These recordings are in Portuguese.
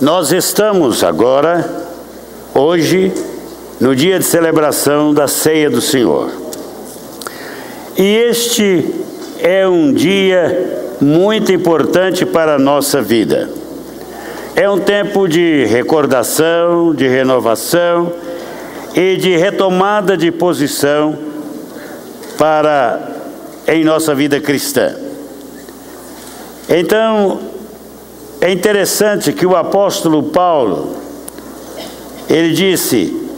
Nós estamos agora, hoje, no dia de celebração da Ceia do Senhor. E este é um dia muito importante para a nossa vida. É um tempo de recordação, de renovação e de retomada de posição em nossa vida cristã. Então, é interessante que o apóstolo Paulo, ele disse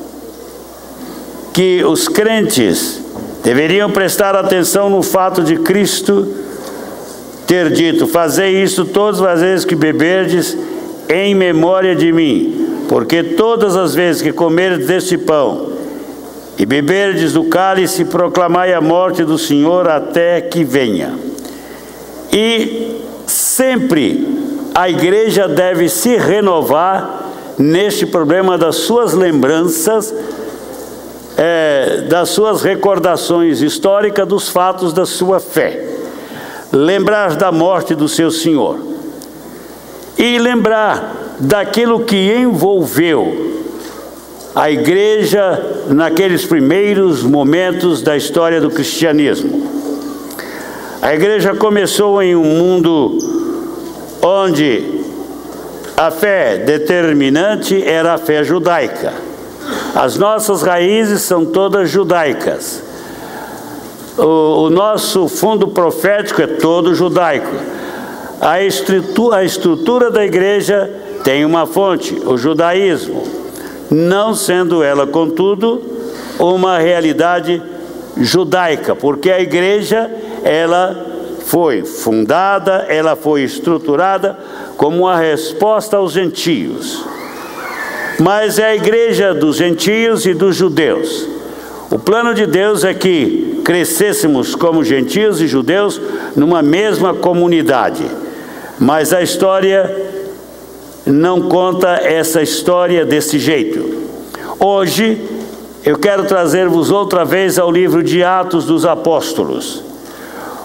que os crentes deveriam prestar atenção no fato de Cristo ter dito: fazei isso todas as vezes que beberdes, em memória de mim, porque todas as vezes que comerdes deste pão e beberdes do cálice, proclamai a morte do Senhor até que venha. E sempre a igreja deve se renovar neste problema das suas lembranças, das suas recordações históricas dos fatos da sua fé. Lembrar da morte do seu Senhor. E lembrar daquilo que envolveu a igreja naqueles primeiros momentos da história do cristianismo. A igreja começou em um mundo onde a fé determinante era a fé judaica. As nossas raízes são todas judaicas. O nosso fundo profético é todo judaico. A estrutura da igreja tem uma fonte, o judaísmo, não sendo ela, contudo, uma realidade judaica, porque a igreja, ela foi fundada, ela foi estruturada como uma resposta aos gentios. Mas é a igreja dos gentios e dos judeus. O plano de Deus é que crescêssemos como gentios e judeus numa mesma comunidade. Mas a história não conta essa história desse jeito. Hoje, eu quero trazer-vos outra vez ao livro de Atos dos Apóstolos.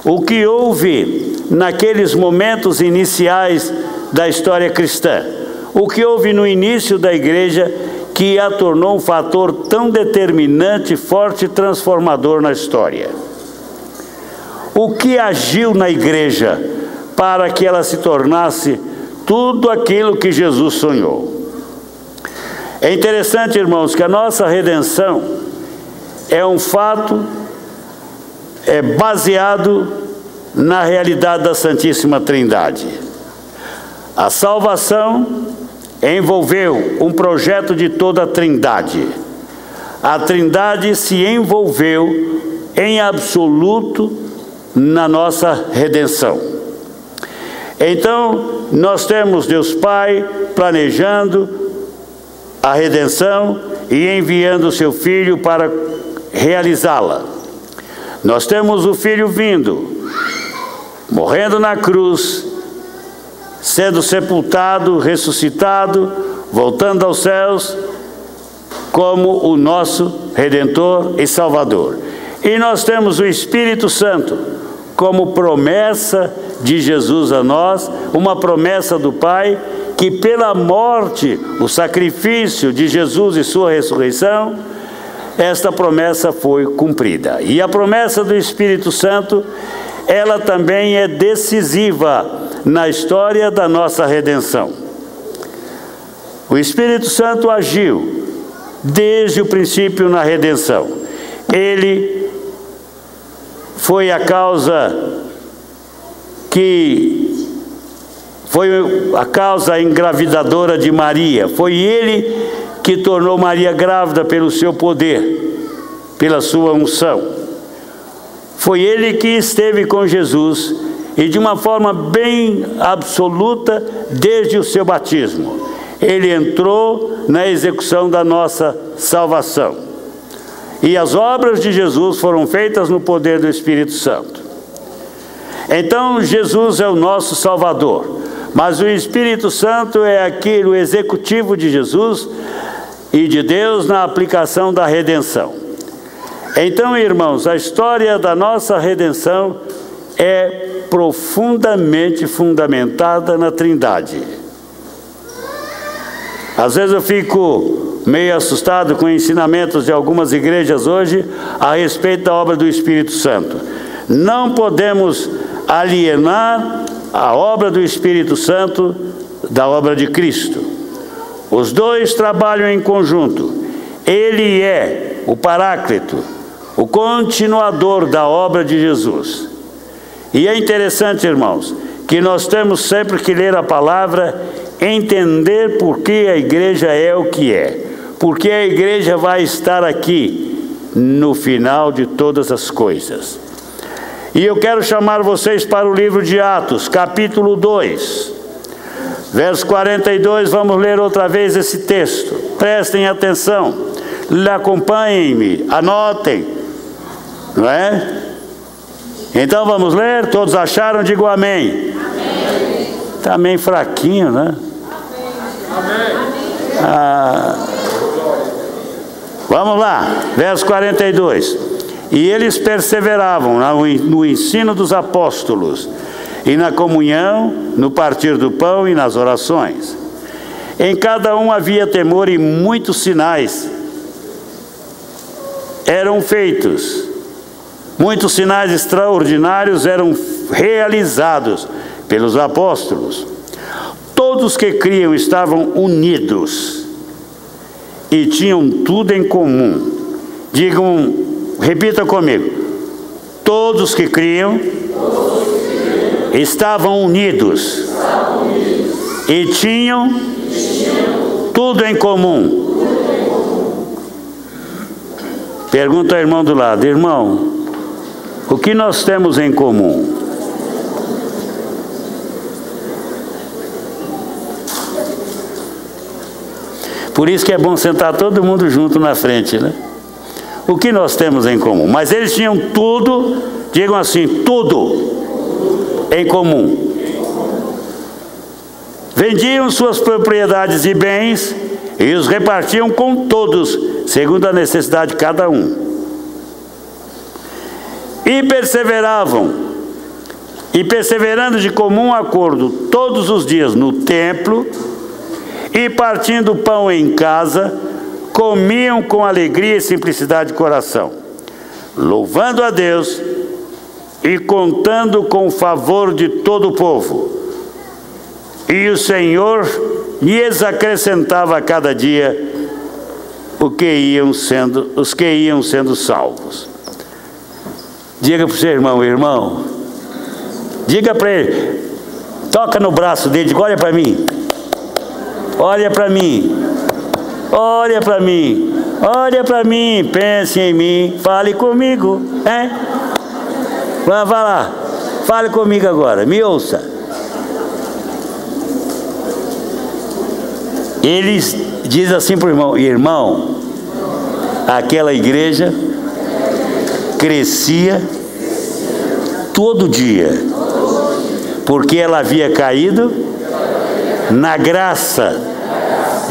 O que houve naqueles momentos iniciais da história cristã. O que houve no início da igreja que a tornou um fator tão determinante, forte e transformador na história. O que agiu na igreja para que ela se tornasse tudo aquilo que Jesus sonhou. É interessante, irmãos, que a nossa redenção é um fato baseado na realidade da Santíssima Trindade. A salvação envolveu um projeto de toda a Trindade. A Trindade se envolveu em absoluto na nossa redenção. Então, nós temos Deus Pai planejando a redenção e enviando o seu Filho para realizá-la. Nós temos o Filho vindo, morrendo na cruz, sendo sepultado, ressuscitado, voltando aos céus, como o nosso Redentor e Salvador. E nós temos o Espírito Santo, como promessa de Jesus a nós, uma promessa do Pai, que pela morte, o sacrifício de Jesus e sua ressurreição, esta promessa foi cumprida. E a promessa do Espírito Santo, ela também é decisiva na história da nossa redenção. O Espírito Santo agiu desde o princípio na redenção. Ele foi a causa engravidadora de Maria. Foi ele que tornou Maria grávida pelo seu poder, pela sua unção. Foi ele que esteve com Jesus e de uma forma bem absoluta desde o seu batismo. Ele entrou na execução da nossa salvação. E as obras de Jesus foram feitas no poder do Espírito Santo. Então, Jesus é o nosso Salvador, mas o Espírito Santo é aquele, o executivo de Jesus e de Deus na aplicação da redenção. Então, irmãos, a história da nossa redenção é profundamente fundamentada na Trindade. Às vezes eu fico meio assustado com ensinamentos de algumas igrejas hoje a respeito da obra do Espírito Santo. Não podemos alienar a obra do Espírito Santo da obra de Cristo. Os dois trabalham em conjunto. Ele é o Paráclito, o continuador da obra de Jesus. E é interessante, irmãos, que nós temos sempre que ler a palavra, entender por que a igreja é o que é. Porque a igreja vai estar aqui no final de todas as coisas. E eu quero chamar vocês para o livro de Atos, capítulo 2, verso 42, vamos ler outra vez esse texto. Prestem atenção, acompanhem-me, anotem, não é? Então vamos ler, todos acharam? Digo amém. Amém. Está meio fraquinho, né? Amém. Vamos lá, verso 42. E eles perseveravam no ensino dos apóstolos, e na comunhão, no partir do pão e nas orações. Em cada um havia temor, e muitos sinais eram feitos. Muitos sinais extraordinários eram realizados pelos apóstolos. Todos que criam estavam unidos e tinham tudo em comum. Digam, repita comigo. Todos que criam estavam unidos e tinham tudo em comum. Pergunta ao irmão do lado: irmão, o que nós temos em comum? Por isso que é bom sentar todo mundo junto na frente, né? O que nós temos em comum? Mas eles tinham tudo, digam assim, tudo em comum. Vendiam suas propriedades e bens e os repartiam com todos, segundo a necessidade de cada um. E perseveravam, e perseverando de comum acordo todos os dias no templo, e partindo pão em casa, comiam com alegria e simplicidade de coração, louvando a Deus e contando com o favor de todo o povo. E o Senhor lhes acrescentava a cada dia os que iam sendo salvos. Diga para o seu irmão, irmão, diga para ele, toca no braço dele, diga, olha para mim, olha para mim, olha para mim, olha para mim, pense em mim, fale comigo, hein? Vai lá, fale comigo agora, me ouça. Ele diz assim para o irmão, irmão, aquela igreja crescia todo dia, porque ela havia caído na graça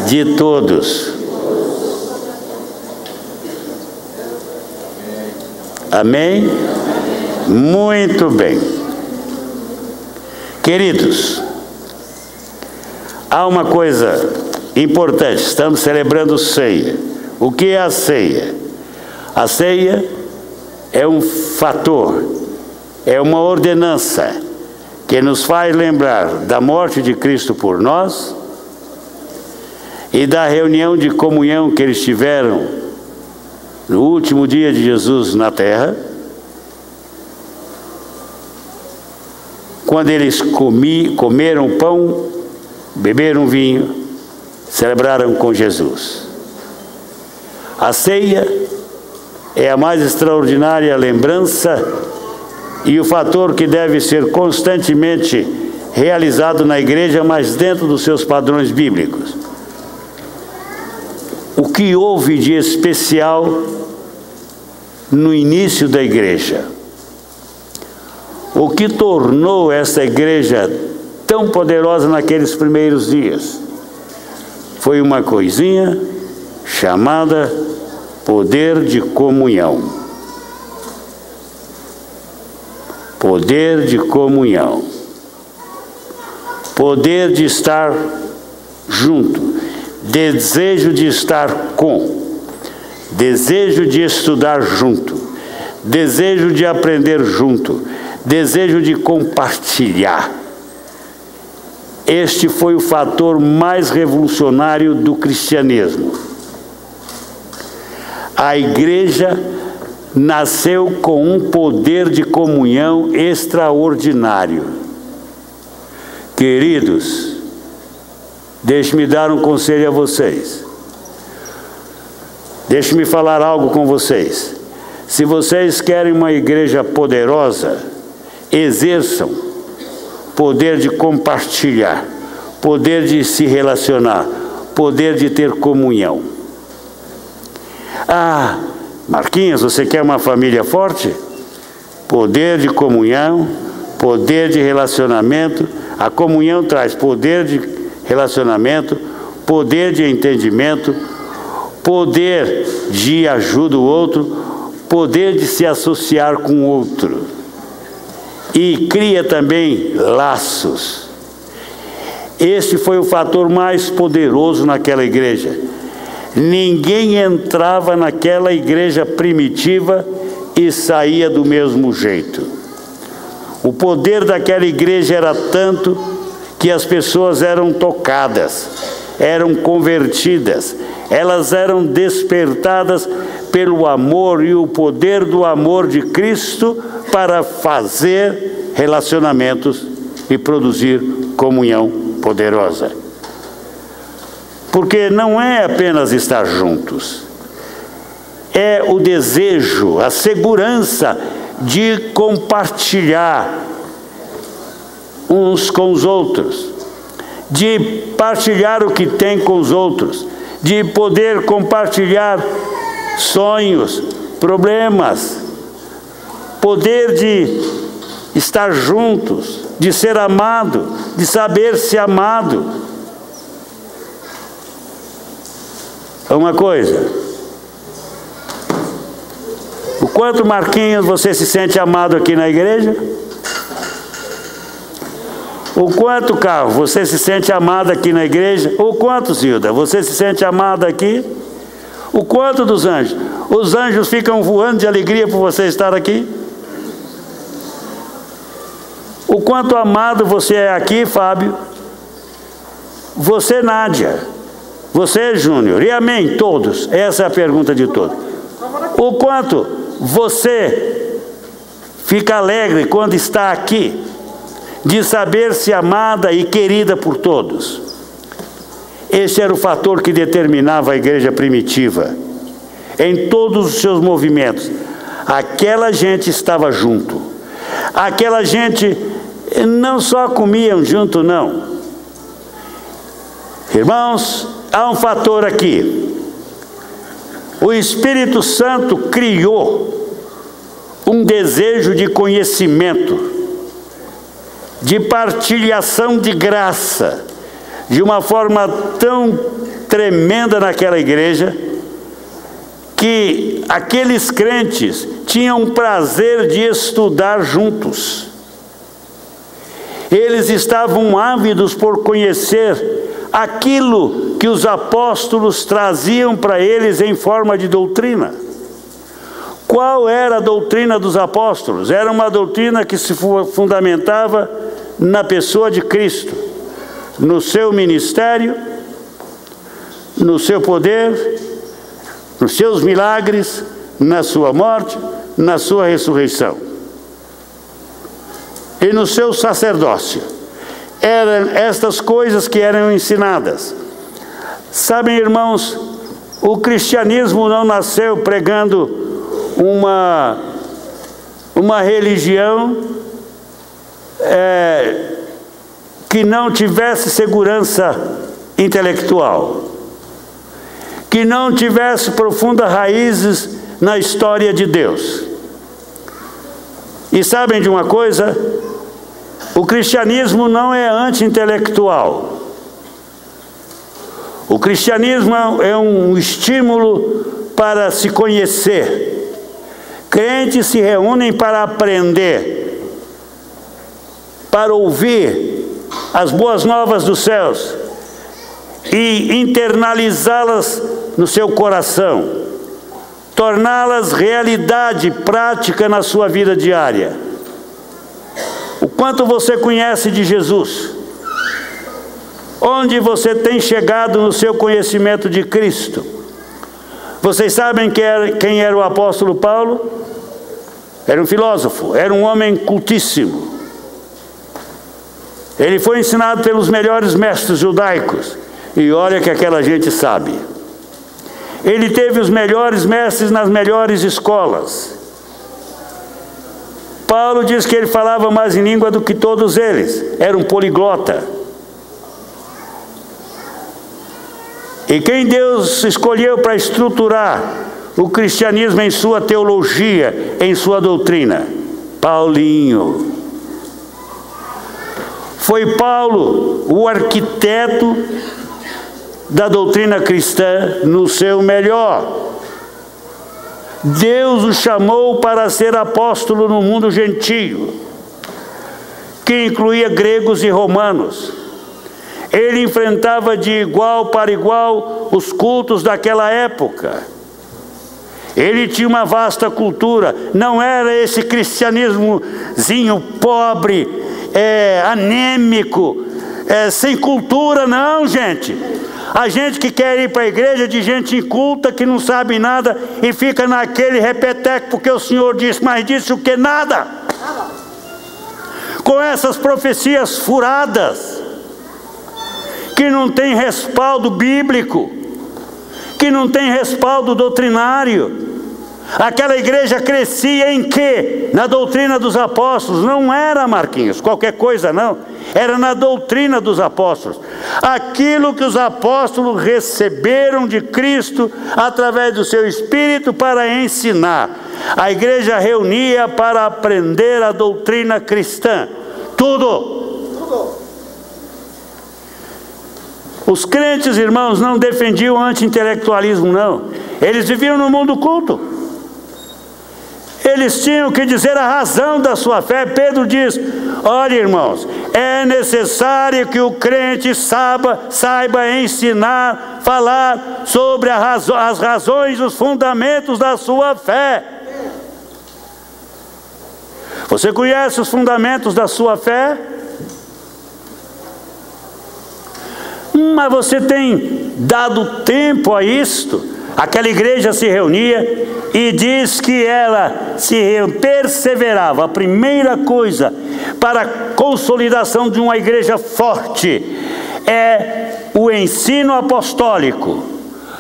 de todos. Amém? Muito bem. Queridos, há uma coisa importante, estamos celebrando ceia. O que é a ceia? A ceia é um fator, é uma ordenança que nos faz lembrar da morte de Cristo por nós e da reunião de comunhão que eles tiveram no último dia de Jesus na terra, quando eles comeram pão, beberam vinho, celebraram com Jesus. A ceia é a mais extraordinária lembrança e o fator que deve ser constantemente realizado na igreja, mas dentro dos seus padrões bíblicos. O que houve de especial no início da igreja? O que tornou essa igreja tão poderosa naqueles primeiros dias? Foi uma coisinha chamada poder de comunhão. Poder de comunhão. Poder de estar junto. desejo de estar com, desejo de estudar junto, desejo de aprender junto, desejo de compartilhar. Este foi o fator mais revolucionário do cristianismo. A igreja nasceu com um poder de comunhão extraordinário. Queridos, deixe-me dar um conselho a vocês. Deixe-me falar algo com vocês. Se vocês querem uma igreja poderosa, exerçam poder de compartilhar, poder de se relacionar, poder de ter comunhão. Ah, Marquinhos, você quer uma família forte? Poder de comunhão, poder de relacionamento. A comunhão traz poder de relacionamento, poder de entendimento, poder de ajuda ao outro, poder de se associar com o outro. E cria também laços. Este foi o fator mais poderoso naquela igreja. Ninguém entrava naquela igreja primitiva e saía do mesmo jeito. O poder daquela igreja era tanto que as pessoas eram tocadas, eram convertidas, elas eram despertadas pelo amor e o poder do amor de Cristo para fazer relacionamentos e produzir comunhão poderosa. Porque não é apenas estar juntos, é o desejo, a segurança de compartilhar uns com os outros, de partilhar o que tem com os outros, de poder compartilhar sonhos, problemas, poder de estar juntos, de ser amado, de saber ser amado. Uma coisa, o quanto, Marquinhos, você se sente amado aqui na igreja? O quanto, Carlos, você se sente amado aqui na igreja? O quanto, Zilda, você se sente amado aqui? O quanto dos anjos? Os anjos ficam voando de alegria por você estar aqui? O quanto amado você é aqui, Fábio? Você, Nádia? Você, Júnior? E amém, todos? Essa é a pergunta de todos. O quanto você fica alegre quando está aqui, de saber-se amada e querida por todos? Esse era o fator que determinava a igreja primitiva. Em todos os seus movimentos, aquela gente estava junto. Aquela gente não só comiam junto, não. Irmãos, há um fator aqui. O Espírito Santo criou um desejo de conhecimento, de partilhação de graça, de uma forma tão tremenda naquela igreja, que aqueles crentes tinham prazer de estudar juntos. Eles estavam ávidos por conhecer aquilo que os apóstolos traziam para eles em forma de doutrina. Qual era a doutrina dos apóstolos? Era uma doutrina que se fundamentava na pessoa de Cristo, no seu ministério, no seu poder, nos seus milagres, na sua morte, na sua ressurreição e no seu sacerdócio. Eram estas coisas que eram ensinadas. Sabem, irmãos, o cristianismo não nasceu pregando uma religião que não tivesse segurança intelectual, que não tivesse profundas raízes na história de Deus. E sabem de uma coisa? O cristianismo não é anti-intelectual. O cristianismo é um estímulo para se conhecer. Crentes se reúnem para aprender, para ouvir as boas novas dos céus e internalizá-las no seu coração, torná-las realidade prática na sua vida diária. O quanto você conhece de Jesus? Onde você tem chegado no seu conhecimento de Cristo? Vocês sabem quem era o apóstolo Paulo? Era um filósofo, era um homem cultíssimo. Ele foi ensinado pelos melhores mestres judaicos. E olha que aquela gente sabe. Ele teve os melhores mestres nas melhores escolas. Paulo diz que ele falava mais em língua do que todos eles. Era um poliglota. E quem Deus escolheu para estruturar o cristianismo em sua teologia, em sua doutrina? Paulinho. Foi Paulo o arquiteto da doutrina cristã no seu melhor. Deus o chamou para ser apóstolo no mundo gentio, que incluía gregos e romanos. Ele enfrentava de igual para igual os cultos daquela época. Ele tinha uma vasta cultura. Não era esse cristianismozinho pobre, anêmico, sem cultura, não, gente. A gente que quer ir para a igreja de gente inculta, que não sabe nada e fica naquele repeteco, porque o Senhor disse, mas disse o que? Nada. Com essas profecias furadas, que não tem respaldo bíblico, que não tem respaldo doutrinário. Aquela igreja crescia em quê? Na doutrina dos apóstolos. Não era, Marquinhos, qualquer coisa não. Era na doutrina dos apóstolos. Aquilo que os apóstolos receberam de Cristo através do seu Espírito para ensinar. A igreja reunia para aprender a doutrina cristã. Tudo. Os crentes, irmãos, não defendiam o anti-intelectualismo, não. Eles viviam no mundo culto. Eles tinham que dizer a razão da sua fé. Pedro diz, olha, irmãos, é necessário que o crente saiba ensinar, falar sobre as razões, os fundamentos da sua fé. Você conhece os fundamentos da sua fé? Mas você tem dado tempo a isto? Aquela igreja se reunia e diz que ela perseverava. A primeira coisa para a consolidação de uma igreja forte é o ensino apostólico.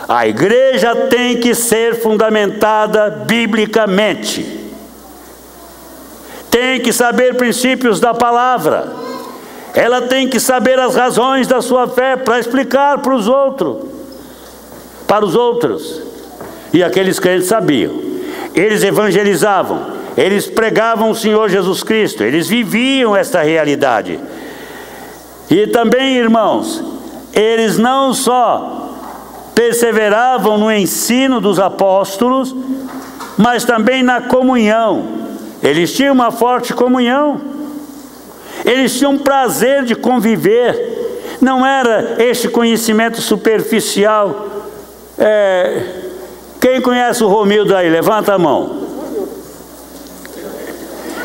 A igreja tem que ser fundamentada biblicamente. Tem que saber princípios da palavra. Ela tem que saber as razões da sua fé para explicar para os outros. E aqueles crentes sabiam. Eles evangelizavam, eles pregavam o Senhor Jesus Cristo, eles viviam esta realidade. E também, irmãos, eles não só perseveravam no ensino dos apóstolos, mas também na comunhão. Eles tinham uma forte comunhão. Eles tinham prazer de conviver. Não era este conhecimento superficial. Quem conhece o Romildo aí? Levanta a mão.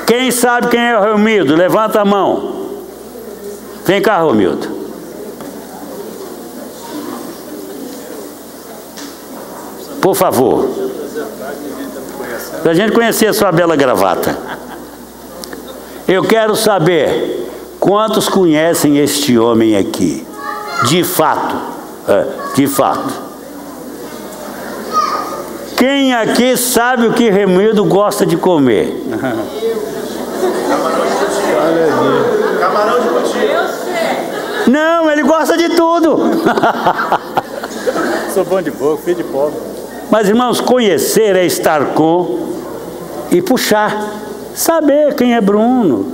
Quem sabe quem é o Romildo? Levanta a mão. Vem cá, Romildo. Por favor. Para a gente conhecer a sua bela gravata. Eu quero saber quantos conhecem este homem aqui. De fato. De fato. Quem aqui sabe o que Romildo gosta de comer? Camarão de cotia. Não, ele gosta de tudo. Sou bom de boca, filho de pobre. Mas, irmãos, conhecer é estar com e puxar. Saber quem é Bruno.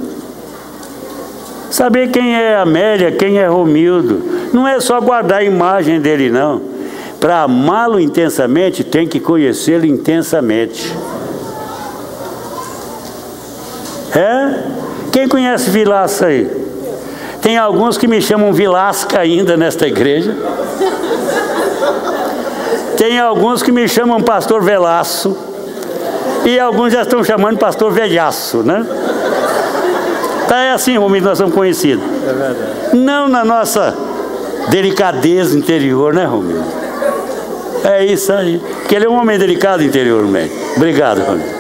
Saber quem é Amélia, quem é Romildo. Não é só guardar a imagem dele, não. Para amá-lo intensamente, tem que conhecê-lo intensamente. Quem conhece Vilaça aí? Tem alguns que me chamam Vilasca ainda nesta igreja. Tem alguns que me chamam pastor Velaço. E alguns já estão chamando pastor Velhaço, né? Tá, é assim, Romildo, nós somos conhecidos. É verdade. Não na nossa delicadeza interior, né, Romildo? É isso aí. Porque ele é um homem delicado interiormente. Obrigado, Romildo.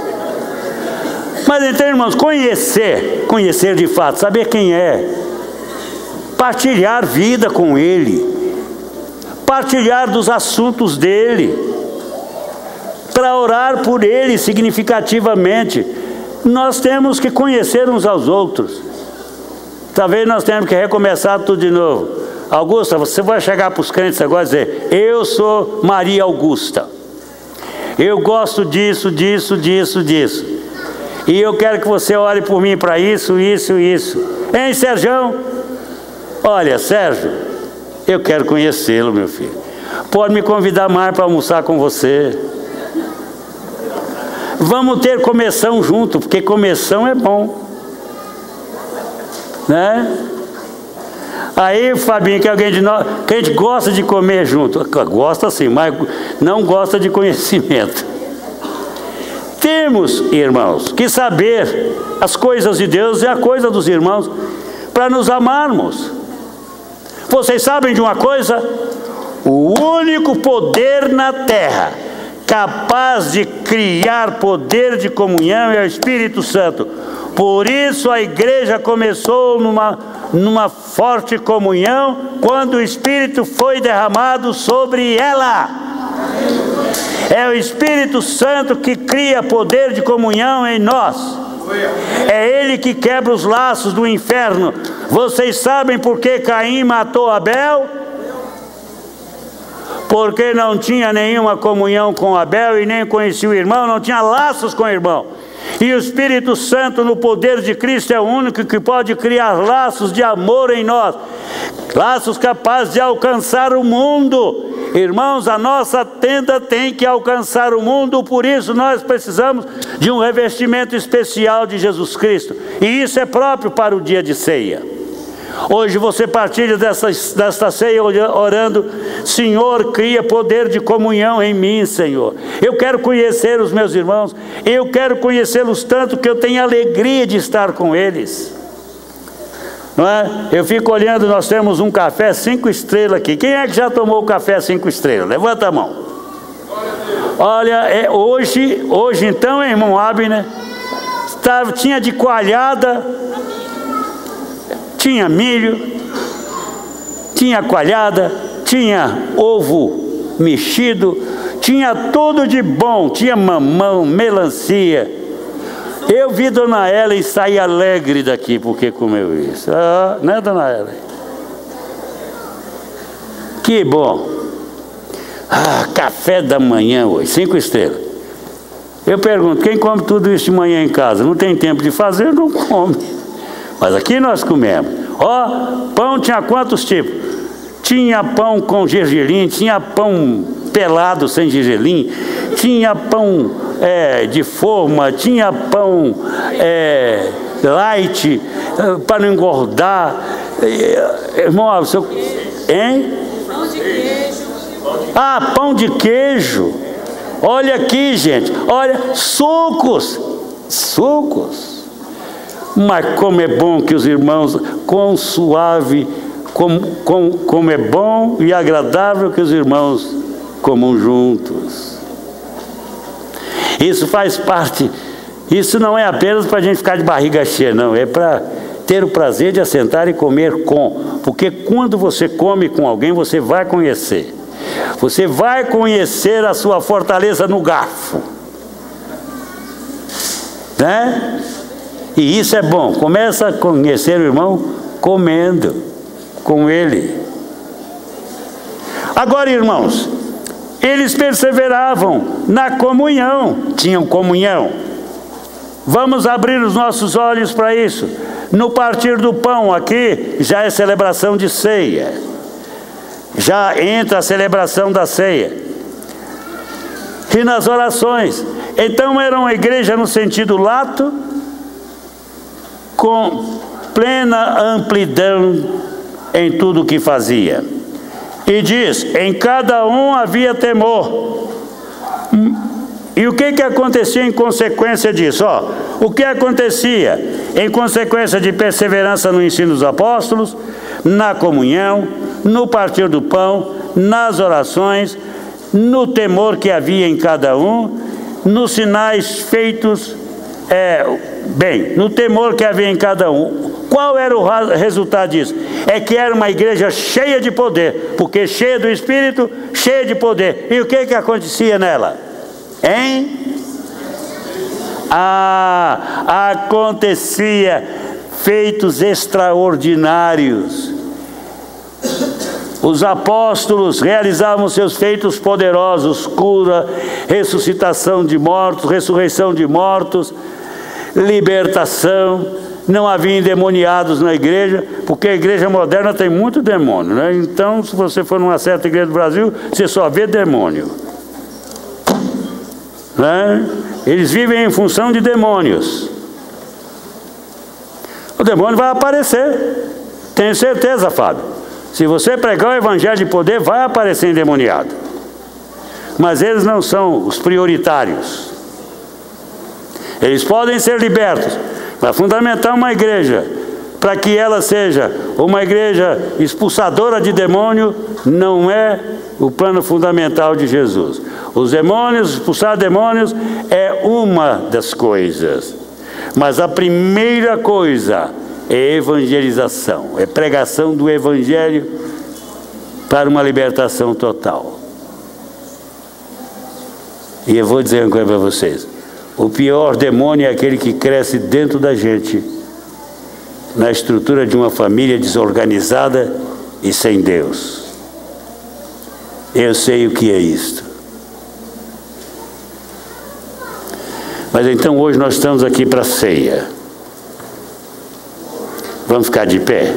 Mas então, irmãos, conhecer de fato, saber quem é, partilhar vida com ele, partilhar dos assuntos dele, para orar por ele significativamente. Nós temos que conhecer uns aos outros. Talvez nós tenhamos que recomeçar tudo de novo. Augusta, você vai chegar para os crentes agora e dizer: eu sou Maria Augusta, eu gosto disso, disso, disso, disso, e eu quero que você ore por mim para isso, isso, isso. Hein, Sérgio? Olha, Sérgio, eu quero conhecê-lo, meu filho. Pode me convidar mais para almoçar com você. Vamos ter começão junto, porque começão é bom, né? Aí, Fabinho, que alguém de nós, que a gente gosta de comer junto, gosta sim, mas não gosta de conhecimento. Temos, irmãos, que saber as coisas de Deus e a coisa dos irmãos, para nos amarmos. Vocês sabem de uma coisa? O único poder na terra capaz de criar poder de comunhão é o Espírito Santo. Por isso a igreja começou numa forte comunhão quando o Espírito foi derramado sobre ela. É o Espírito Santo que cria poder de comunhão em nós. É Ele que quebra os laços do inferno. Vocês sabem por que Caim matou Abel? Porque não tinha nenhuma comunhão com Abel e nem conhecia o irmão, não tinha laços com o irmão. E o Espírito Santo, no poder de Cristo, é o único que pode criar laços de amor em nós, laços capazes de alcançar o mundo. Irmãos, a nossa tenda tem que alcançar o mundo, por isso nós precisamos de um revestimento especial de Jesus Cristo, e isso é próprio para o dia de ceia. Hoje você partilha desta ceia orando: Senhor, cria poder de comunhão em mim, Senhor. Eu quero conhecer os meus irmãos, eu quero conhecê-los tanto que eu tenho alegria de estar com eles. Não é? Eu fico olhando, nós temos um café 5 estrelas aqui. Quem é que já tomou o café 5 estrelas? Levanta a mão. Olha, hoje então, irmão Abner, tinha de coalhada, tinha milho, tinha coalhada, tinha ovo mexido, tinha tudo de bom, tinha mamão, melancia. Eu vi Dona Ellen sair alegre daqui porque comeu isso. Ah, né, Dona Ellen? Que bom. Ah, café da manhã hoje, 5 estrelas. Eu pergunto, quem come tudo isso de manhã em casa? Não tem tempo de fazer, não come. Mas aqui nós comemos. Ó, pão tinha quantos tipos? Tinha pão com gergelim, tinha pão pelado sem gergelim, tinha pão de forma, tinha pão light, para não engordar. Irmão, hein? Pão de queijo. Ah, pão de queijo. Olha aqui, gente, olha, sucos. Mas como é bom que os irmãos, quão suave, como é bom e agradável que os irmãos comam juntos. Isso faz parte, isso não é apenas para a gente ficar de barriga cheia, não, é para ter o prazer de assentar e comer com, porque quando você come com alguém, você vai conhecer a sua fortaleza no garfo, né? E isso é bom. Começa a conhecer o irmão comendo com ele. Agora, irmãos, eles perseveravam na comunhão, tinham comunhão. Vamos abrir os nossos olhos para isso. No partir do pão aqui, já é celebração de ceia. Já entra a celebração da ceia. E nas orações. Então era uma igreja no sentido lato, com plena amplidão em tudo o que fazia. E diz, em cada um havia temor. E o que acontecia em consequência disso? O que acontecia em consequência de perseverança no ensino dos apóstolos, na comunhão, no partir do pão, nas orações, no temor que havia em cada um, nos sinais feitos, no temor que havia em cada um. Qual era o resultado disso? É que era uma igreja cheia de poder, porque cheia do Espírito, cheia de poder. E o que acontecia nela? Acontecia feitos extraordinários. Os apóstolos realizavam seus feitos poderosos, cura, ressuscitação de mortos, ressurreição de mortos, libertação. Não havia endemoniados na igreja, porque a igreja moderna tem muito demônio, né? Então, se você for numa certa igreja do Brasil, você só vê demônio, né? Eles vivem em função de demônios. O demônio vai aparecer, tenho certeza, Fábio. Se você pregar o evangelho de poder, vai aparecer endemoniado. Mas eles não são os prioritários. Eles podem ser libertos. Mas fundamentar uma igreja, para que ela seja uma igreja expulsadora de demônio, não é o plano fundamental de Jesus. Os demônios, expulsar demônios é uma das coisas. Mas a primeira coisa é evangelização, é pregação do evangelho para uma libertação total. E eu vou dizer uma coisa para vocês. O pior demônio é aquele que cresce dentro da gente, na estrutura de uma família desorganizada e sem Deus. Eu sei o que é isto. Mas então hoje nós estamos aqui para a ceia. Vamos ficar de pé?